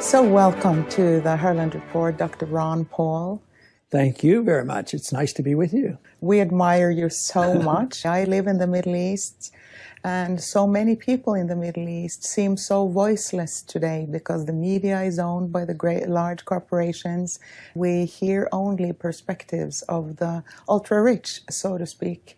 So welcome to the Herland Report, Dr. Ron Paul. Thank you very much. It's nice to be with you. We admire you so much. I live in the Middle East, and so many people in the Middle East seem so voiceless today because the media is owned by the large corporations. We hear only perspectives of the ultra-rich, so to speak.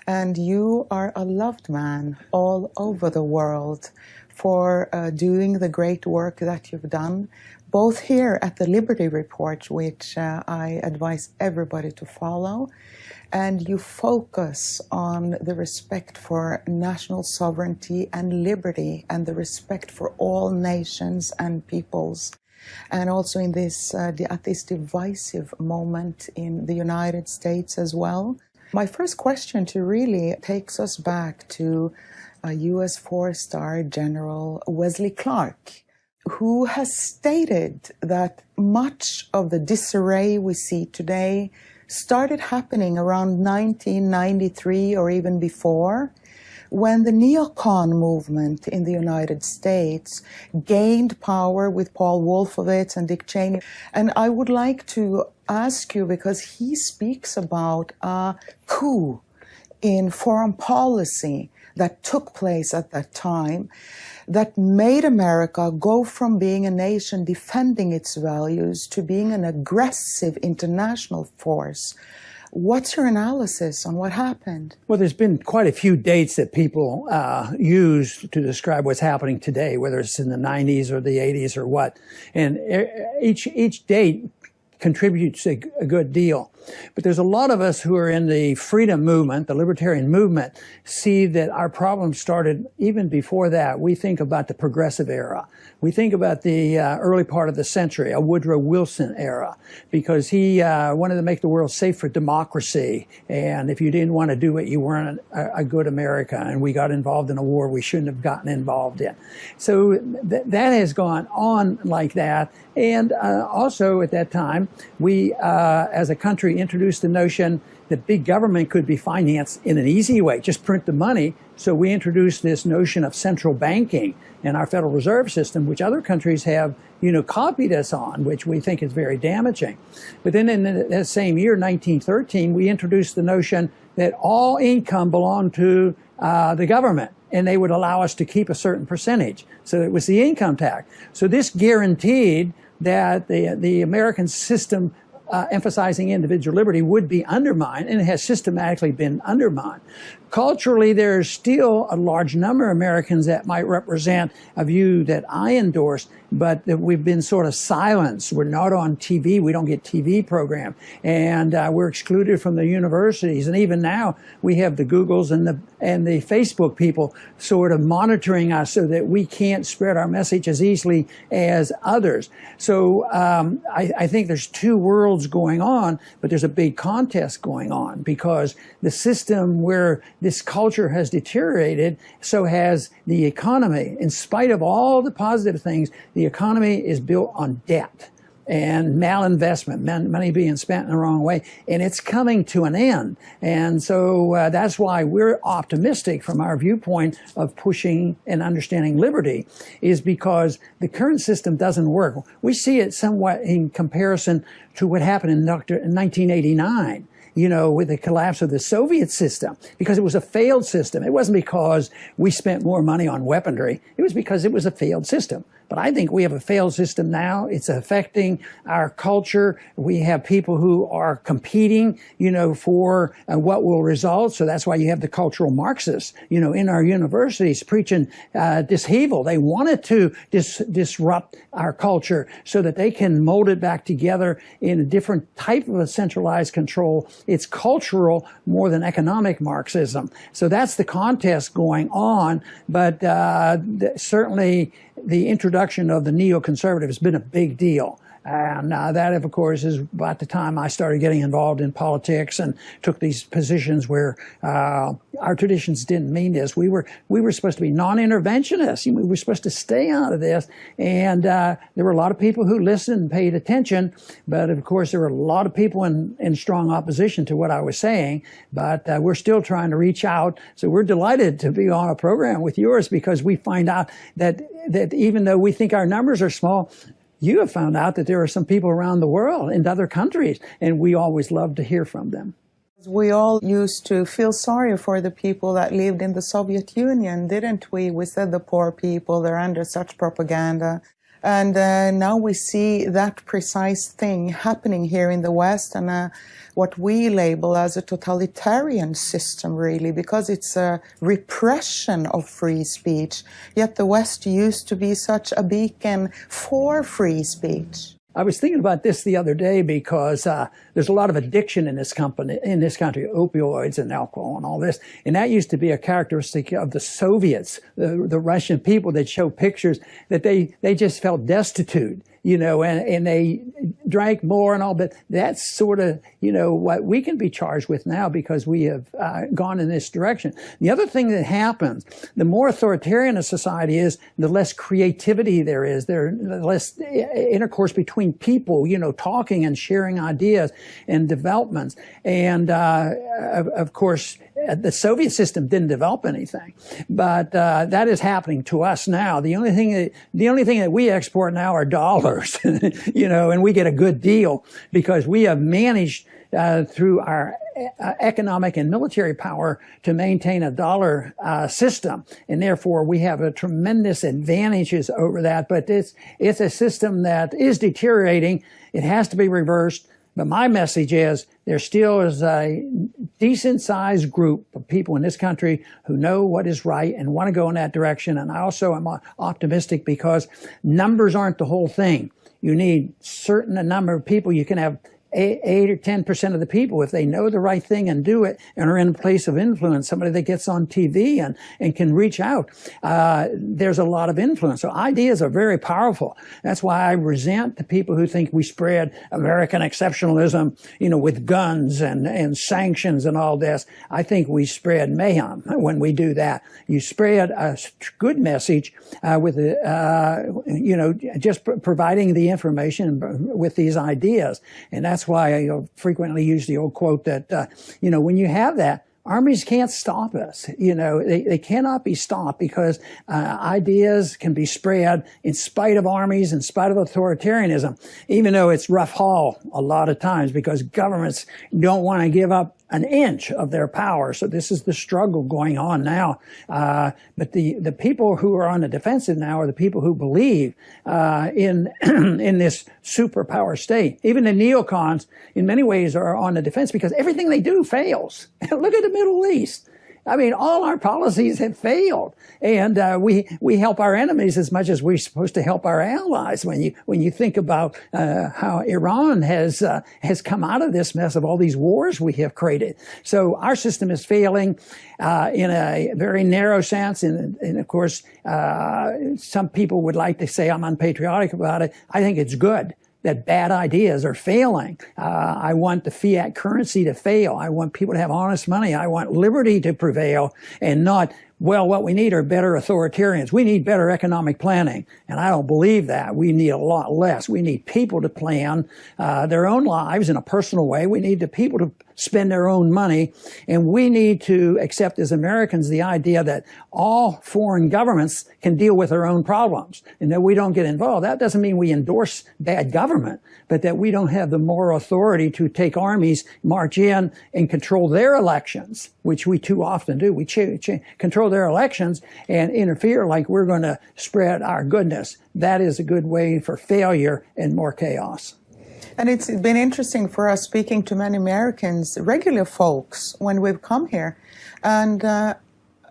And you are a loved man all over the world for doing the great work that you've done, both here at the Liberty Report, which I advise everybody to follow, and you focus on the respect for national sovereignty and liberty and the respect for all nations and peoples. And also in this, at this divisive moment in the United States as well. My first question to really takes us back to U.S. four-star General Wesley Clark, who has stated that much of the disarray we see today started happening around 1993 or even before, when the neocon movement in the United States gained power with Paul Wolfowitz and Dick Cheney. And I would like to ask you, because he speaks about a coup in foreign policy that took place at that time, that made America go from being a nation defending its values to being an aggressive international force. What's your analysis on what happened? Well, there's been quite a few dates that people use to describe what's happening today, whether it's in the 90s or the 80s or what. And each date contributes a good deal. But there's a lot of us who are in the freedom movement, the libertarian movement, see that our problem started even before that. We think about the progressive era. We think about the early part of the century, a Woodrow Wilson era, because he wanted to make the world safe for democracy. And if you didn't want to do it, you weren't a good American. And we got involved in a war we shouldn't have gotten involved in. So that has gone on like that. And also at that time, we, as a country, introduced the notion that big government could be financed in an easy way, just print the money. So we introduced this notion of central banking in our Federal Reserve System, which other countries have, copied us on, which we think is very damaging. But then in that same year, 1913, we introduced the notion that all income belonged to the government, and they would allow us to keep a certain percentage. So it was the income tax. So this guaranteed that the American system emphasizing individual liberty would be undermined, and it has systematically been undermined. Culturally, there's still a large number of Americans that might represent a view that I endorse, but that we've been sort of silenced. We're not on TV. We don't get TV program, and we're excluded from the universities. And even now, we have the Googles and the Facebook people sort of monitoring us so that we can't spread our message as easily as others. So I think there's two worlds going on, but there's a big contest going on, because the system where this culture has deteriorated, so has the economy. In spite of all the positive things, the economy is built on debt and malinvestment, money being spent in the wrong way, and it's coming to an end. And so that's why we're optimistic from our viewpoint of pushing and understanding liberty, is because the current system doesn't work. We see it somewhat in comparison to what happened in 1989. With the collapse of the Soviet system, because it was a failed system. It wasn't because we spent more money on weaponry. It was because it was a failed system. But I think we have a failed system now. It's affecting our culture. We have people who are competing, for what will result. So that's why you have the cultural Marxists, in our universities preaching dishevel. They wanted to disrupt our culture so that they can mold it back together in a different type of a centralized control. It's cultural more than economic Marxism. So that's the contest going on. But certainly the introduction of the neoconservative has been a big deal. And that, of course, is about the time I started getting involved in politics and took these positions where our traditions didn't mean this. We were supposed to be non-interventionists. We were supposed to stay out of this. And there were a lot of people who listened and paid attention. But, of course, there were a lot of people in strong opposition to what I was saying. But we're still trying to reach out. So we're delighted to be on a program with yours, because we find out that even though we think our numbers are small, you have found out that there are some people around the world in other countries, and we always love to hear from them. We all used to feel sorry for the people that lived in the Soviet Union, didn't we? We said the poor people, they're under such propaganda. And now we see that precise thing happening here in the West, and what we label as a totalitarian system, really, because it's a repression of free speech. Yet the West used to be such a beacon for free speech. I was thinking about this the other day because there's a lot of addiction in this country, opioids and alcohol and all this. And that used to be a characteristic of the Soviets, the Russian people that show pictures that they just felt destitute, and they drank more and all. But that's sort of, what we can be charged with now because we have gone in this direction. The other thing that happens, the more authoritarian a society is, the less creativity there is. There's less intercourse between people, talking and sharing ideas and developments. And of course, the Soviet system didn't develop anything, but that is happening to us now. The only thing that we export now are dollars, and we get a good deal because we have managed through our economic and military power to maintain a dollar system, and therefore we have a tremendous advantages over that. But it's a system that is deteriorating. It has to be reversed. But my message is there still is a decent-sized group of people in this country who know what is right and want to go in that direction. And I also am optimistic because numbers aren't the whole thing. You need certain number of people. You can have 8 or 10% of the people, if they know the right thing and do it and are in a place of influence, somebody that gets on TV and can reach out, there's a lot of influence. So ideas are very powerful. That's why I resent the people who think we spread American exceptionalism, with guns and sanctions and all this. I think we spread mayhem when we do that. You spread a good message with, just providing the information with these ideas. And that's why I frequently use the old quote that, when you have that, armies can't stop us. They cannot be stopped because ideas can be spread in spite of armies, in spite of authoritarianism, even though it's rough haul a lot of times because governments don't want to give up an inch of their power. So this is the struggle going on now. But the people who are on the defensive now are the people who believe in this superpower state. Even the neocons, in many ways, are on the defense because everything they do fails. Look at the Middle East. I mean, all our policies have failed, and we help our enemies as much as we're supposed to help our allies. When you think about how Iran has come out of this mess of all these wars we have created, so our system is failing in a very narrow sense. And of course, some people would like to say I'm unpatriotic about it. I think it's good that bad ideas are failing. I want the fiat currency to fail. I want people to have honest money. I want liberty to prevail and not, what we need are better authoritarians. We need better economic planning. And I don't believe that. We need a lot less. We need people to plan their own lives in a personal way. We need the people to spend their own money. And we need to accept as Americans the idea that all foreign governments can deal with their own problems and that we don't get involved. That doesn't mean we endorse bad government, but that we don't have the moral authority to take armies, march in, and control their elections, which we too often do. We control their elections and interfere like we're going to spread our goodness. That is a good way for failure and more chaos. And it's been interesting for us speaking to many Americans, regular folks, when we've come here. And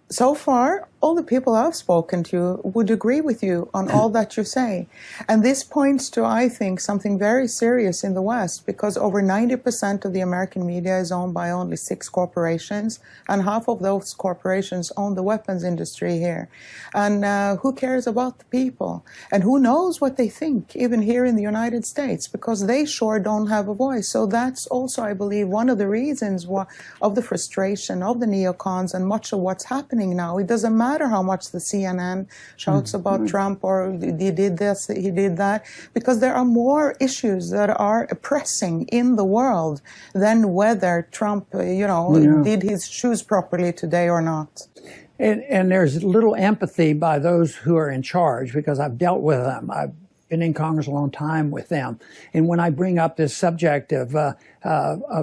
so far, all the people I've spoken to would agree with you on all that you say. And this points to, I think, something very serious in the West, because over 90% of the American media is owned by only 6 corporations, and half of those corporations own the weapons industry here. And who cares about the people? And who knows what they think, even here in the United States, because they sure don't have a voice. So that's also, I believe, one of the reasons of the frustration of the neocons and much of what's happening now. It doesn't matter how much the CNN shouts about Trump or he did this, he did that, because there are more issues that are pressing in the world than whether Trump, did his shoes properly today or not. And there's little empathy by those who are in charge, because I've dealt with them. I've been in Congress a long time with them. And when I bring up this subject of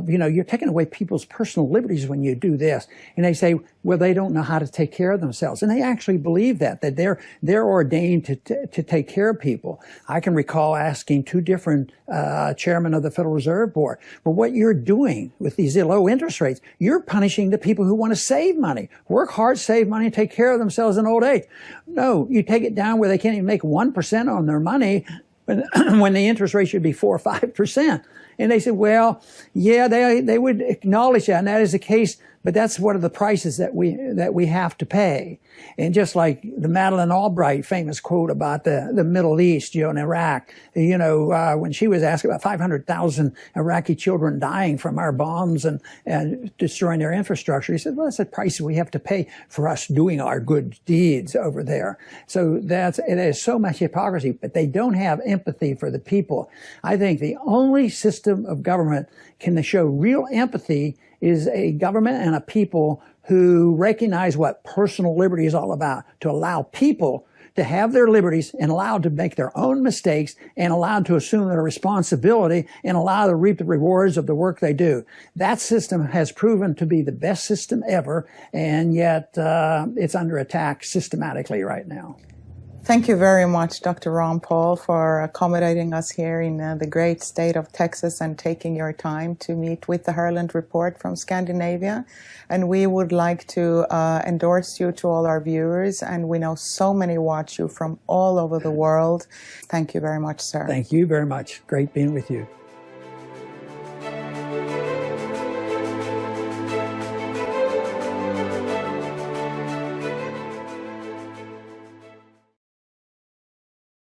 you're taking away people's personal liberties when you do this, and they say, well, they don't know how to take care of themselves. And they actually believe that they're ordained to take care of people. I can recall asking two different chairmen of the Federal Reserve Board, well, what you're doing with these low interest rates, you're punishing the people who want to save money, work hard, save money, and take care of themselves in old age. No, you take it down where they can't even make 1% on their money when the interest rate should be 4 or 5%. And they said, well, yeah, they would acknowledge that, and that is the case, but that's one of the prices that we have to pay. And just like the Madeleine Albright famous quote about the Middle East, in Iraq, when she was asked about 500,000 Iraqi children dying from our bombs and destroying their infrastructure, he said, well, that's the price we have to pay for us doing our good deeds over there. So it is so much hypocrisy, but they don't have empathy for the people. I think the only system of government can show real empathy is a government and a people who recognize what personal liberty is all about, to allow people to have their liberties and allowed to make their own mistakes and allowed to assume their responsibility and allowed to reap the rewards of the work they do. That system has proven to be the best system ever, and yet it's under attack systematically right now. Thank you very much, Dr. Ron Paul, for accommodating us here in the great state of Texas and taking your time to meet with the Herland Report from Scandinavia. And we would like to endorse you to all our viewers, and we know so many watch you from all over the world. Thank you very much, sir. Thank you very much. Great being with you.